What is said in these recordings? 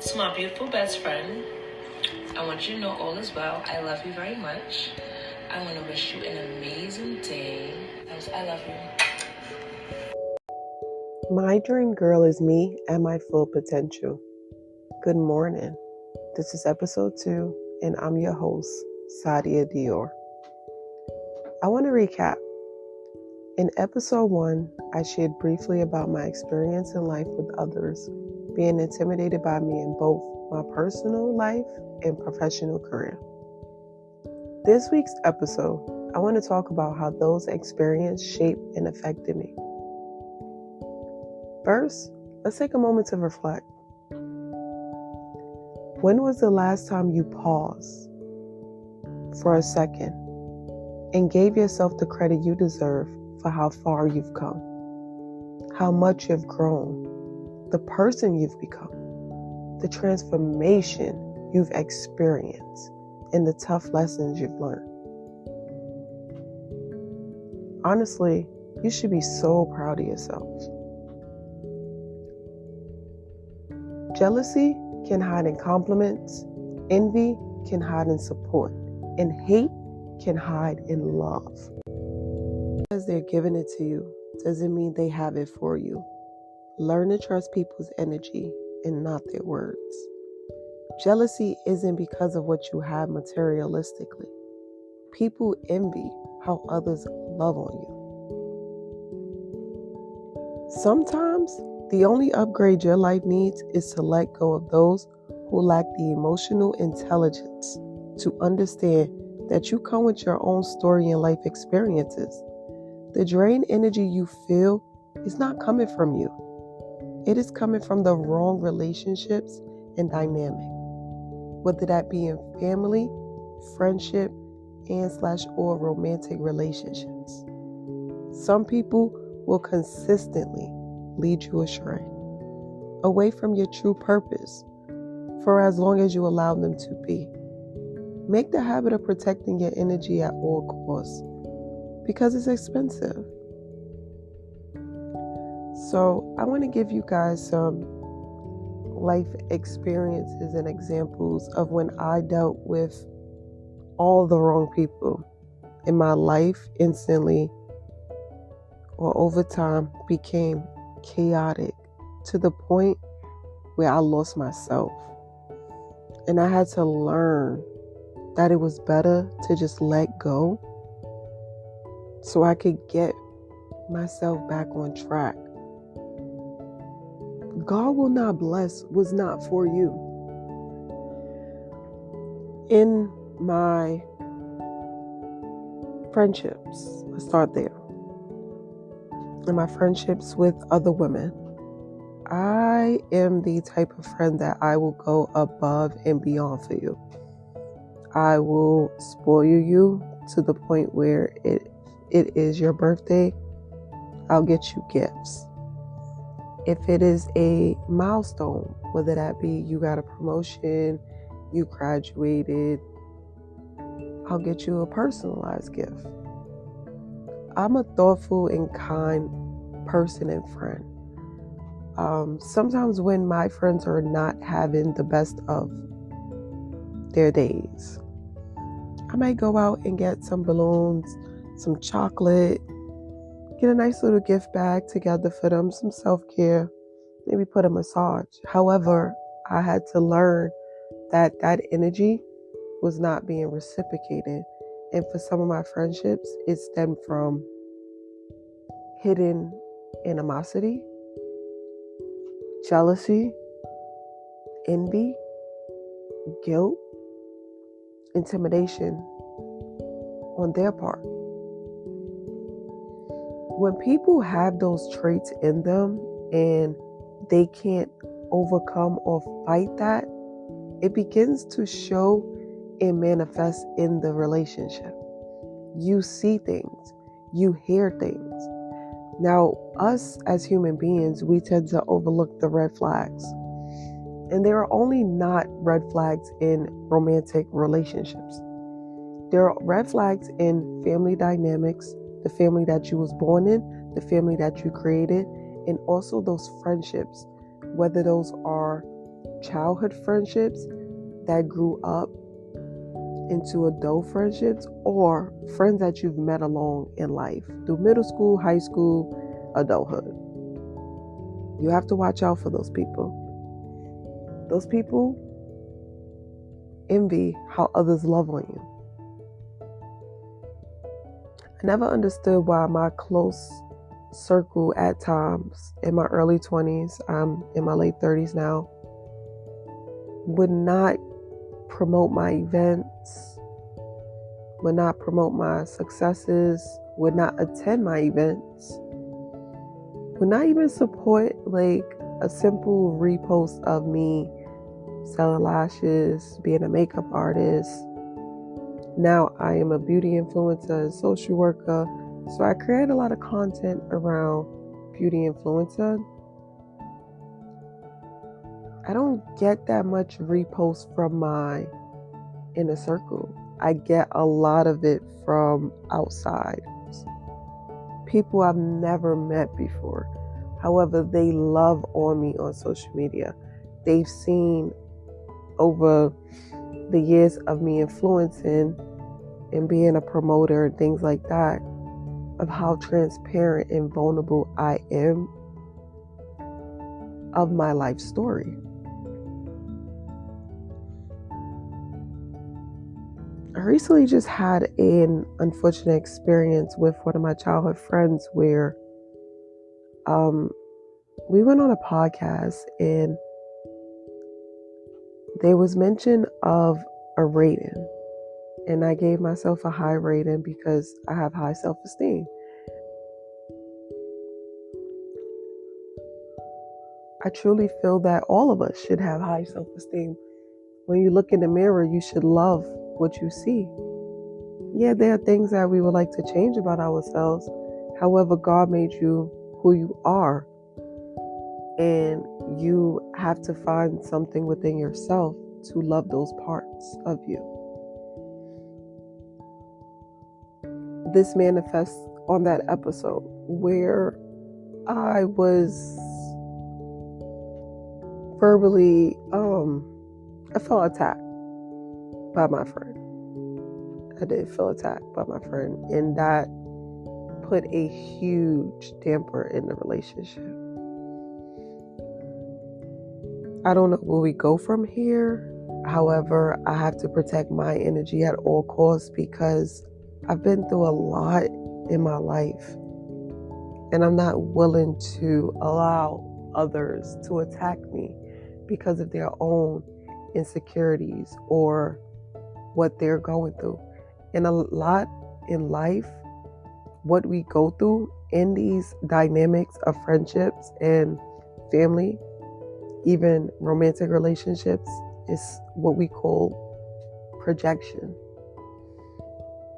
To my beautiful best friend, I want you to know all is well. I love you very much. I want to wish you an amazing day. I love you. My dream girl is me at my full potential. Good morning. This is episode 2, and I'm your host, Sadia Dior. I want to recap. In episode 1, I shared briefly about my experience in life with others being intimidated by me in both my personal life and professional career. This week's episode, I want to talk about how those experiences shaped and affected me. First, let's take a moment to reflect. When was the last time you paused for a second and gave yourself the credit you deserve for how far you've come, how much you've grown, the person you've become, the transformation you've experienced, and the tough lessons you've learned? Honestly, you should be so proud of yourself. Jealousy can hide in compliments, envy can hide in support, and hate can hide in love. Because they're giving it to you doesn't mean they have it for you. Learn to trust people's energy and not their words. Jealousy isn't because of what you have materialistically. People envy how others love on you. Sometimes the only upgrade your life needs is to let go of those who lack the emotional intelligence to understand that you come with your own story and life experiences. The drained energy you feel is not coming from you. It is coming from the wrong relationships and dynamic, whether that be in family, friendship, and/or romantic relationships. Some people will consistently lead you astray, away from your true purpose, for as long as you allow them to be. Make the habit of protecting your energy at all costs, because it's expensive. So I want to give you guys some life experiences and examples of when I dealt with all the wrong people in my life instantly or over time became chaotic to the point where I lost myself. And I had to learn that it was better to just let go so I could get myself back on track. God will not bless what's not for you. In my friendships, let's start there. In my friendships with other women, I am the type of friend that I will go above and beyond for you. I will spoil you to the point where it is your birthday, I'll get you gifts. If it is a milestone, whether that be you got a promotion, you graduated, I'll get you a personalized gift. I'm a thoughtful and kind person and friend. Sometimes when my friends are not having the best of their days, I might go out and get some balloons, some chocolate, get a nice little gift bag together for them, some self-care, maybe put a massage. However, I had to learn that energy was not being reciprocated. And for some of my friendships, it stemmed from hidden animosity, jealousy, envy, guilt, intimidation on their part. When people have those traits in them and they can't overcome or fight that, it begins to show and manifest in the relationship. You see things, you hear things. Now, us as human beings, we tend to overlook the red flags. And there are only not red flags in romantic relationships. There are red flags in family dynamics, the family that you was born in, the family that you created, and also those friendships, whether those are childhood friendships that grew up into adult friendships, or friends that you've met along in life through middle school, high school, adulthood. You have to watch out for those people. Those people envy how others love on you. I never understood why my close circle at times in my early 20s, I'm in my late 30s now, would not promote my events, would not promote my successes, would not attend my events, would not even support like a simple repost of me selling lashes, being a makeup artist. Now I am a beauty influencer and social worker, so I create a lot of content around beauty influencer. I don't get that much repost from my inner circle. I get a lot of it from outside. People I've never met before. However, they love on me on social media. They've seen over the years of me influencing and being a promoter and things like that, of how transparent and vulnerable I am of my life story. I recently just had an unfortunate experience with one of my childhood friends where we went on a podcast and there was mention of a rating, and I gave myself a high rating because I have high self-esteem. I truly feel that all of us should have high self-esteem. When you look in the mirror, you should love what you see. Yeah, there are things that we would like to change about ourselves. However, God made you who you are. And you have to find something within yourself to love those parts of you. This manifests on that episode where I was verbally, I felt attacked by my friend. I did feel attacked by my friend, and that put a huge damper in the relationship. I don't know where we go from here. However, I have to protect my energy at all costs because I've been through a lot in my life, and I'm not willing to allow others to attack me because of their own insecurities or what they're going through. And a lot in life, what we go through in these dynamics of friendships and family, even romantic relationships, is what we call projection.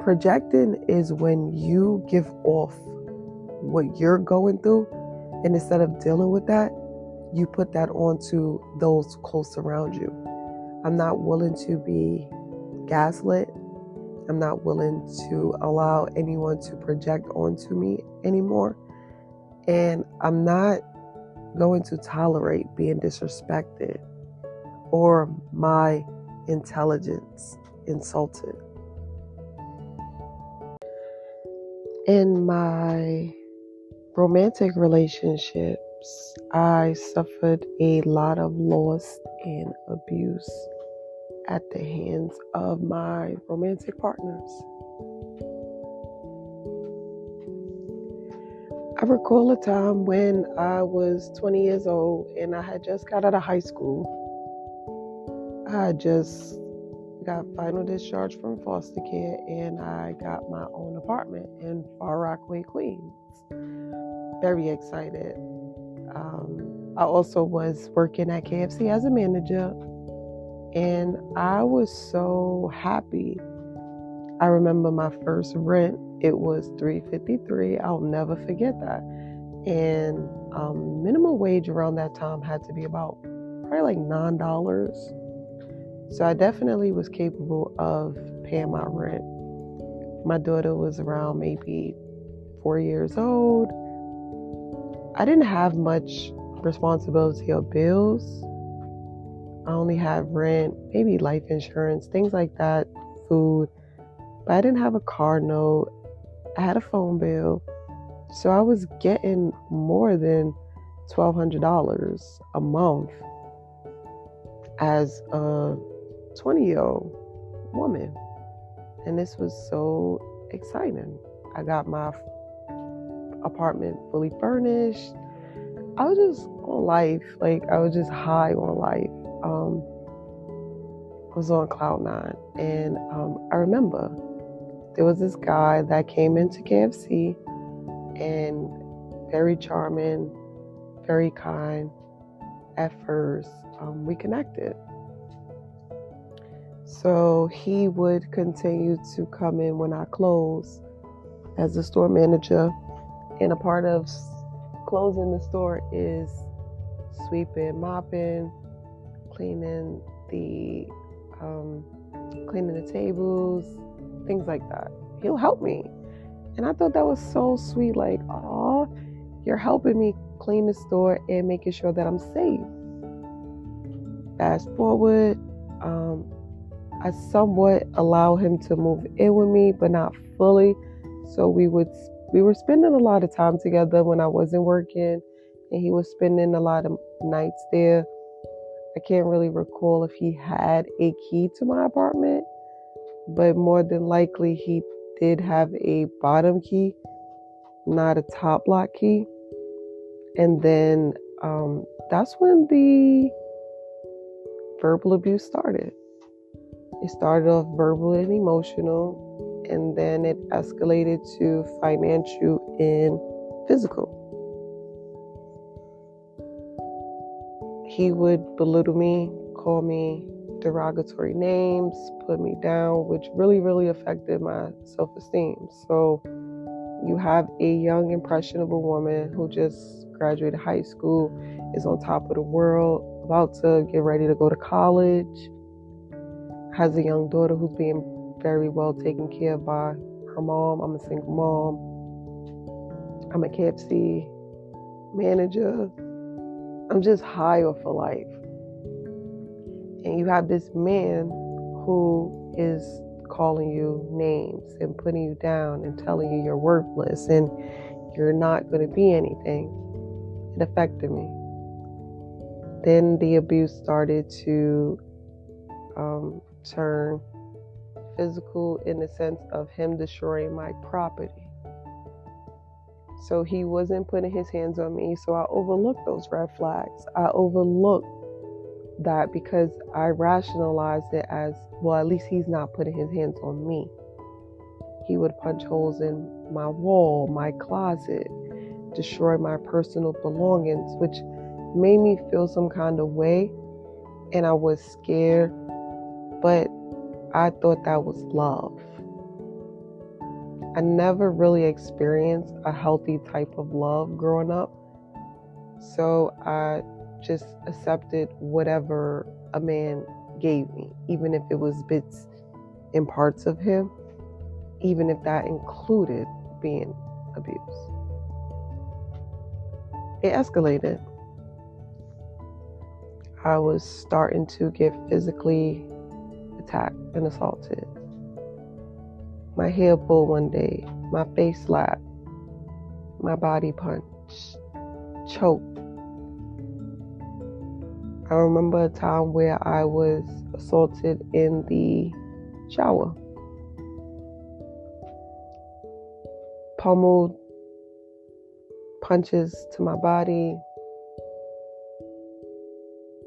Projecting is when you give off what you're going through, and instead of dealing with that, you put that onto those close around you. I'm not willing to be gaslit. I'm not willing to allow anyone to project onto me anymore. And I'm not going to tolerate being disrespected or my intelligence insulted. In my romantic relationships, I suffered a lot of loss and abuse at the hands of my romantic partners. I recall a time when I was 20 years old and I had just got out of high school. I just got final discharge from foster care and I got my own apartment in Far Rockaway, Queens. Very excited. I also was working at KFC as a manager, and I was so happy. I remember my first rent, it was $3.53. I'll never forget that. And minimum wage around that time had to be about probably like $9. So I definitely was capable of paying my rent. My daughter was around maybe 4 years old. I didn't have much responsibility or bills. I only had rent, maybe life insurance, things like that, food. But I didn't have a car note. I had a phone bill. So I was getting more than $1,200 a month as a 20-year-old woman. And this was so exciting. I got my apartment fully furnished. I was just on life. Like, I was just high on life. I was on cloud nine. And I remember there was this guy that came into KFC, and very charming, very kind. At first, we connected. So he would continue to come in when I closed as the store manager. And a part of closing the store is sweeping, mopping, cleaning the tables, things like that. He'll help me. And I thought that was so sweet. Like, oh, you're helping me clean the store and making sure that I'm safe. Fast forward, I somewhat allow him to move in with me, but not fully. So we were spending a lot of time together when I wasn't working, and he was spending a lot of nights there. I can't really recall if he had a key to my apartment, but more than likely he did have a bottom key, not a top lock key. And then that's when the verbal abuse started. It started off verbal and emotional, and then it escalated to financial and physical. He would belittle me, call me derogatory names, put me down, which really, really affected my self-esteem. So you have a young, impressionable woman who just graduated high school, is on top of the world, about to get ready to go to college, has a young daughter who's being very well taken care of by her mom. I'm a single mom. I'm a KFC manager. I'm just high off of life. And you have this man who is calling you names and putting you down and telling you you're worthless and you're not going to be anything. It affected me. Then the abuse started to turn physical in the sense of him destroying my property. So he wasn't putting his hands on me, so I overlooked those red flags. I overlooked that because I rationalized it as, well, at least he's not putting his hands on me. He would punch holes in my wall, my closet, destroy my personal belongings, which made me feel some kind of way, and I was scared, but I thought that was love. I never really experienced a healthy type of love growing up, so I just accepted whatever a man gave me, even if it was bits and parts of him, even if that included being abused. It escalated. I was starting to get physically attacked and assaulted. My hair pulled one day, my face slapped, my body punched, choked. I remember a time where I was assaulted in the shower. Pummeled, punches to my body.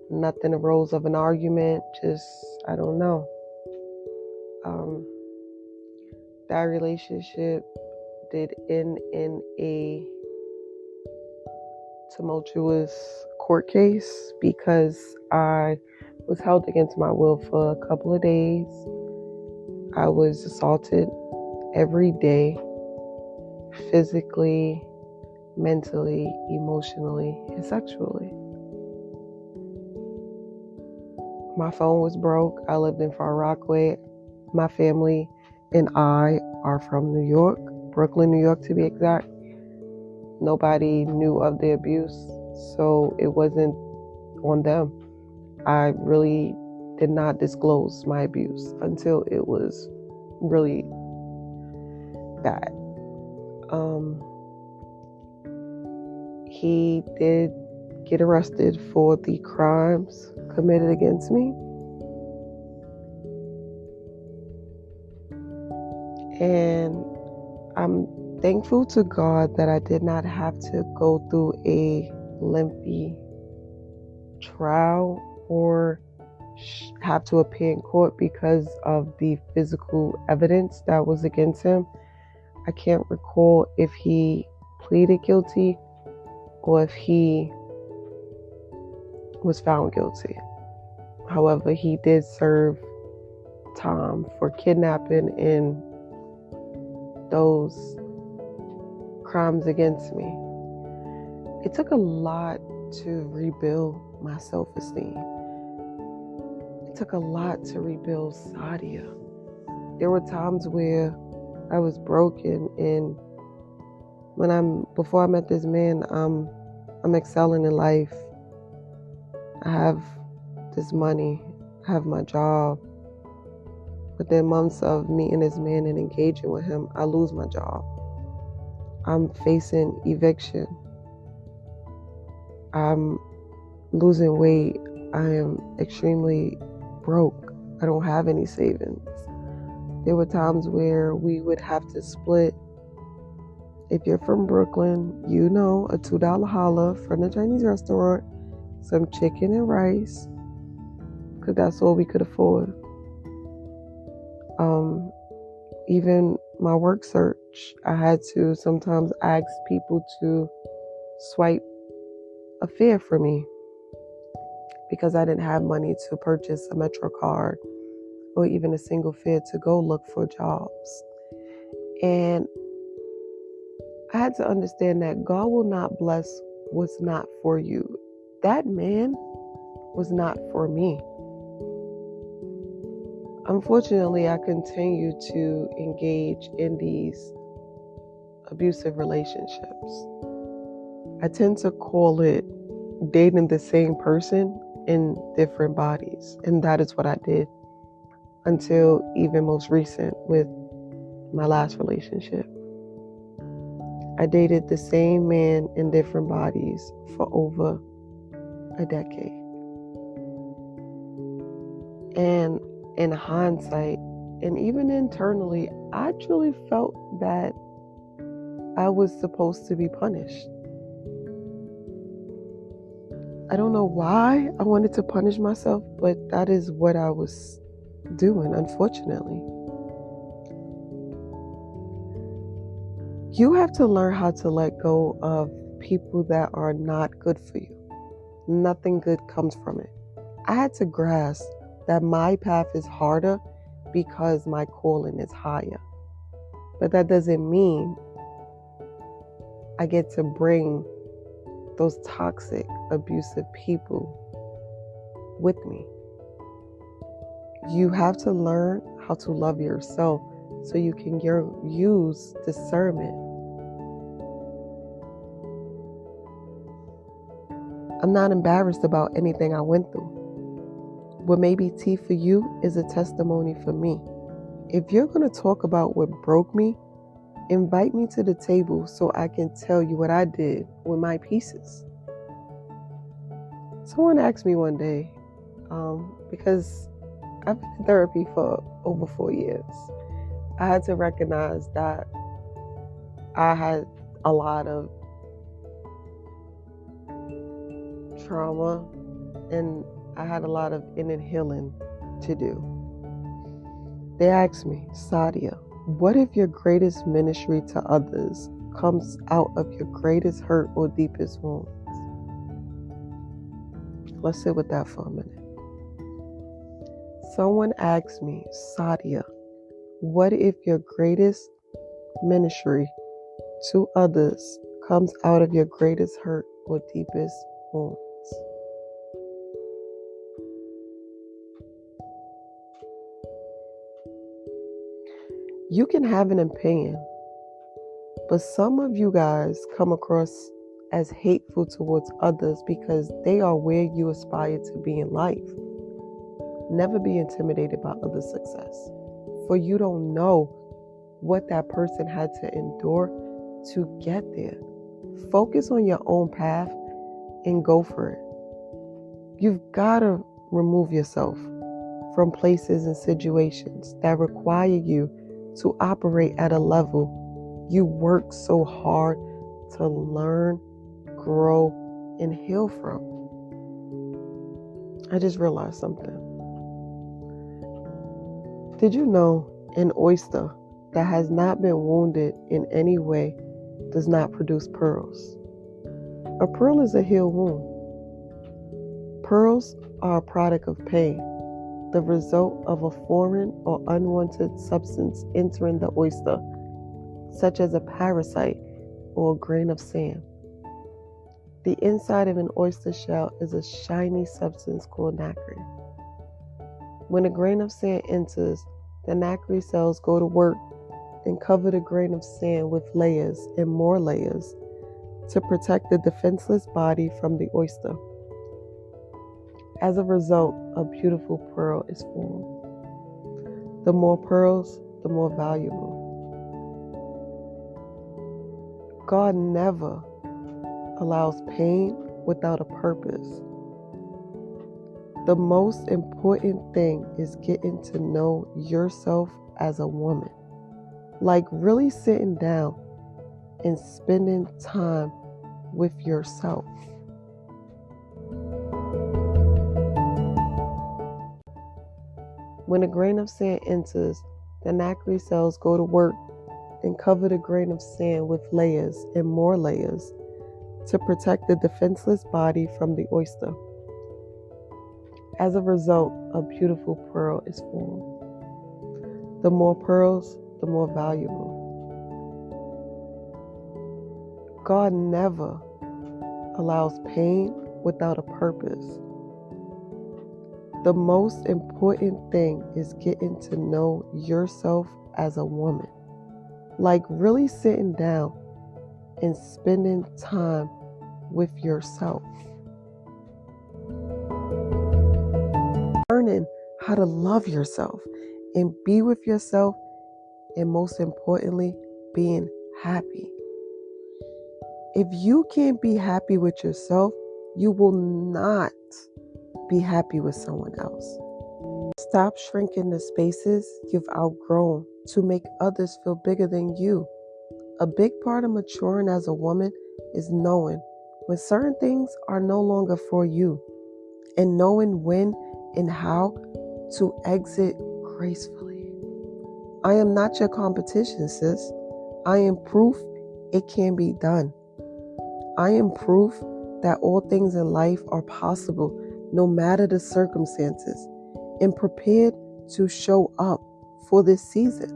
Nothing arose of an argument, just, I don't know. That relationship did end in a tumultuous court case because I was held against my will for a couple of days. I was assaulted every day, physically, mentally, emotionally, and sexually. My phone was broke. I lived in Far Rockaway. My family and I are from New York, Brooklyn, New York to be exact. Nobody knew of the abuse, so it wasn't on them. I really did not disclose my abuse until it was really bad. He did get arrested for the crimes committed against me. And I'm thankful to God that I did not have to go through a lengthy trial or have to appear in court because of the physical evidence that was against him. I can't recall if he pleaded guilty or if he was found guilty. However, he did serve time for kidnapping and those crimes against me. It took a lot to rebuild my self-esteem. It took a lot to rebuild Sadia. There were times where I was broken, and before I met this man, I'm excelling in life. I have this money, I have my job. Within months of meeting this man and engaging with him, I lose my job. I'm facing eviction. I'm losing weight. I am extremely broke. I don't have any savings. There were times where we would have to split. If you're from Brooklyn, you know a $2 challah from the Chinese restaurant, some chicken and rice, because that's all we could afford. Even my work search, I had to sometimes ask people to swipe a fare for me because I didn't have money to purchase a Metro card or even a single fare to go look for jobs. And I had to understand that God will not bless what's not for you. That man was not for me. Unfortunately, I continue to engage in these abusive relationships. I tend to call it dating the same person in different bodies. And that is what I did until even most recent with my last relationship. I dated the same man in different bodies for over a decade. And in hindsight, and even internally, I truly felt that I was supposed to be punished. I don't know why I wanted to punish myself, but that is what I was doing, unfortunately. You have to learn how to let go of people that are not good for you. Nothing good comes from it. I had to grasp that my path is harder because my calling is higher. But that doesn't mean I get to bring those toxic, abusive people with me. You have to learn how to love yourself so you can use discernment. I'm not embarrassed about anything I went through. What may be tea for you is a testimony for me. If you're going to talk about what broke me, invite me to the table so I can tell you what I did with my pieces. Someone asked me one day, because I've been in therapy for over 4 years, I had to recognize that I had a lot of trauma and I had a lot of inner healing to do. They asked me, Sadia, what if your greatest ministry to others comes out of your greatest hurt or deepest wounds? Let's sit with that for a minute. Someone asked me, Sadia, what if your greatest ministry to others comes out of your greatest hurt or deepest wounds? You can have an opinion, but some of you guys come across as hateful towards others because they are where you aspire to be in life. Never be intimidated by others' success, for you don't know what that person had to endure to get there. Focus on your own path and go for it. You've got to remove yourself from places and situations that require you to operate at a level you work so hard to learn, grow, and heal from. I just realized something. Did you know an oyster that has not been wounded in any way does not produce pearls? A pearl is a healed wound. Pearls are a product of pain, the result of a foreign or unwanted substance entering the oyster, such as a parasite or a grain of sand. The inside of an oyster shell is a shiny substance called nacre. When a grain of sand enters, the nacre cells go to work and cover the grain of sand with layers and more layers to protect the defenseless body from the oyster. As a result, a beautiful pearl is formed. The more pearls, the more valuable. God never allows pain without a purpose. The most important thing is getting to know yourself as a woman. Like really sitting down and spending time with yourself. When a grain of sand enters, the nacre cells go to work and cover the grain of sand with layers and more layers to protect the defenseless body from the oyster. As a result, a beautiful pearl is formed. The more pearls, the more valuable. God never allows pain without a purpose. The most important thing is getting to know yourself as a woman. Like really sitting down and spending time with yourself. Learning how to love yourself and be with yourself, and most importantly, being happy. If you can't be happy with yourself, you will not be happy with someone else. Stop shrinking the spaces you've outgrown to make others feel bigger than you. A big part of maturing as a woman is knowing when certain things are no longer for you, and knowing when and how to exit gracefully. I am not your competition, sis. I am proof it can be done. I am proof that all things in life are possible no matter the circumstances, and prepared to show up for this season.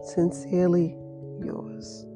Sincerely yours.